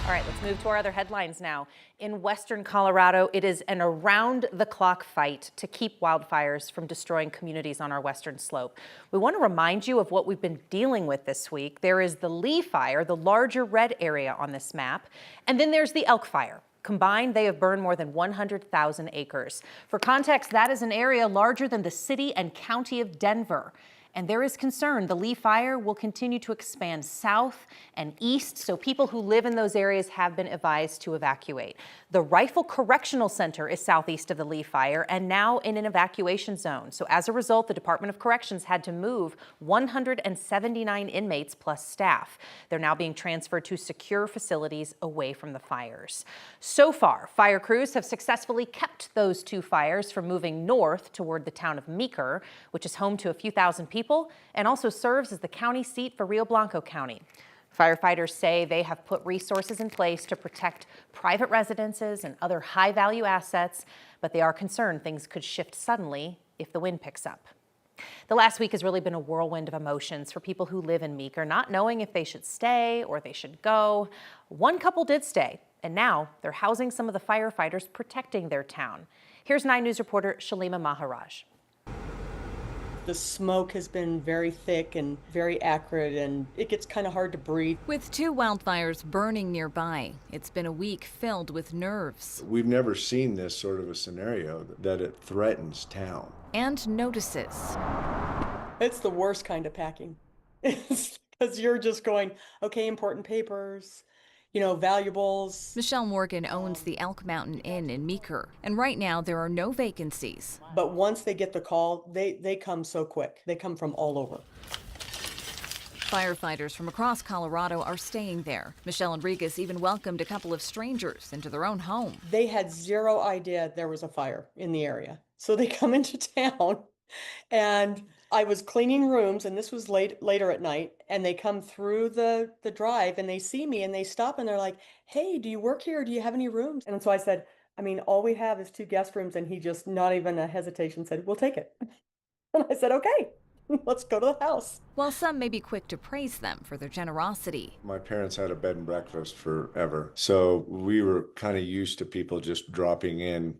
All right, let's move to our other headlines now. In western Colorado, it is an around-the-clock fight to keep wildfires from destroying communities on our western slope. We want to remind you of what we've been dealing with this week. There is the Lee Fire, the larger red area on this map, and then there's the Elk Fire. Combined, they have burned more than 100,000 acres. For context, that is an area larger than the city and county of Denver. And there is concern the Lee Fire will continue to expand south and east, so people who live in those areas have been advised to evacuate. The Rifle Correctional Center is southeast of the Lee Fire and now in an evacuation zone. So as a result, the Department of Corrections had to move 179 inmates plus staff. They're now being transferred to secure facilities away from the fires. So far, fire crews have successfully kept those two fires from moving north toward the town of Meeker, which is home to a few thousand people and also serves as the county seat for Rio Blanco County. Firefighters say they have put resources in place to protect private residences and other high-value assets, but they are concerned things could shift suddenly if the wind picks up. The last week has really been a whirlwind of emotions for people who live in Meeker, not knowing if they should stay or they should go. One couple did stay, and now they're housing some of the firefighters protecting their town. Here's 9 News reporter Shalima Maharaj. The smoke has been very thick and very acrid, and it gets kind of hard to breathe. With 2 wildfires burning nearby, it's been a week filled with nerves. We've never seen this sort of a scenario that it threatens town. And notices. It's the worst kind of packing. It's because you're just going, okay, important papers, valuables. Michelle Morgan owns the Elk Mountain Inn in Meeker, and right now there are no vacancies. But once they get the call, they come so quick. They come from all over. Firefighters from across Colorado are staying there. Michelle Enriquez even welcomed a couple of strangers into their own home. They had zero idea there was a fire in the area. So they come into town, and I was cleaning rooms, and this was later at night, and they come through the drive and they see me and they stop and they're like, hey, do you work here? Do you have any rooms? And so I said, all we have is 2 guest rooms. And he just, not even a hesitation, said, we'll take it. And I said, okay, let's go to the house. While some may be quick to praise them for their generosity. My parents had a bed and breakfast forever. So we were kind of used to people just dropping in,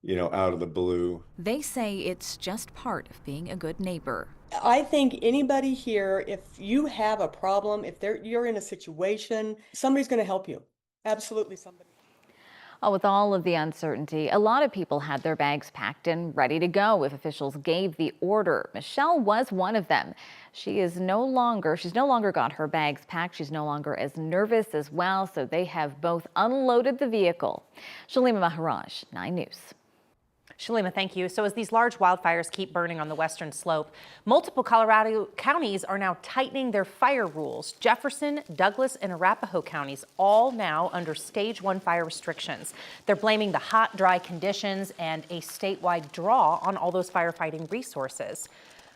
out of the blue. They say it's just part of being a good neighbor. I think anybody here, if you have a problem, if you're in a situation, somebody's going to help you. Absolutely somebody. Oh, with all of the uncertainty, a lot of people had their bags packed and ready to go if officials gave the order. Michelle was one of them. She's no longer got her bags packed. She's no longer as nervous as well, so they have both unloaded the vehicle. Shalima Maharaj, 9 News. Shalima, thank you. So as these large wildfires keep burning on the western slope, multiple Colorado counties are now tightening their fire rules. Jefferson, Douglas, and Arapahoe counties all now under stage 1 fire restrictions. They're blaming the hot, dry conditions and a statewide draw on all those firefighting resources.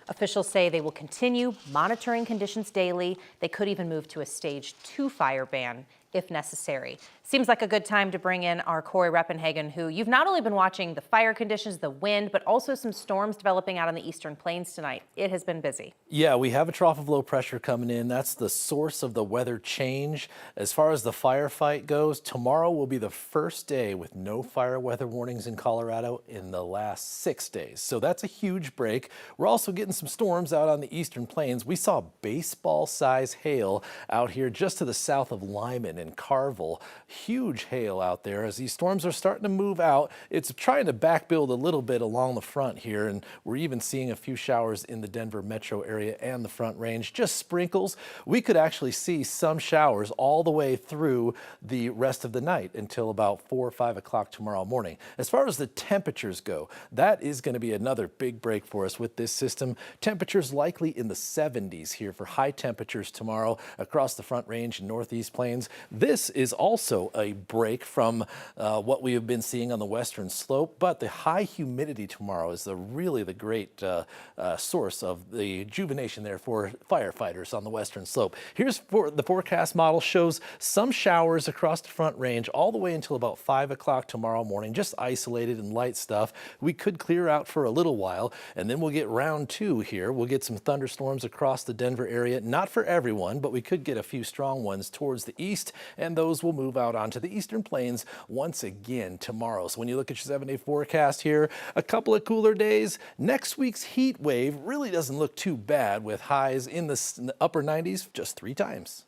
Officials say they will continue monitoring conditions daily. They could even move to a stage 2 fire ban if necessary. Seems like a good time to bring in our Corey Reppenhagen, who you've not only been watching the fire conditions, the wind, but also some storms developing out on the eastern plains tonight. It has been busy. Yeah, we have a trough of low pressure coming in. That's the source of the weather change. As far as the firefight goes, tomorrow will be the first day with no fire weather warnings in Colorado in the last 6 days. So that's a huge break. We're also getting some storms out on the eastern plains. We saw baseball-size hail out here just to the south of Lyman and Carville. Huge hail out there as these storms are starting to move out. It's trying to back build a little bit along the front here, and we're even seeing a few showers in the Denver metro area and the Front Range, just sprinkles. We could actually see some showers all the way through the rest of the night until about 4 or 5 o'clock tomorrow morning. As far as the temperatures go, that is going to be another big break for us with this system. Temperatures likely in the 70s here for high temperatures tomorrow across the Front Range and Northeast Plains. This is also a break from what we have been seeing on the western slope, but the high humidity tomorrow is really the great source of the rejuvenation there for firefighters on the western slope. Here's the forecast model shows some showers across the Front Range all the way until about 5 o'clock tomorrow morning, just isolated and light stuff. We could clear out for a little while, and then we'll get round 2 here. We'll get some thunderstorms across the Denver area, not for everyone, but we could get a few strong ones towards the east and those will move out onto the eastern plains once again tomorrow. So when you look at your 7-day forecast here, a couple of cooler days. Next week's heat wave really doesn't look too bad with highs in the upper 90s just 3 times.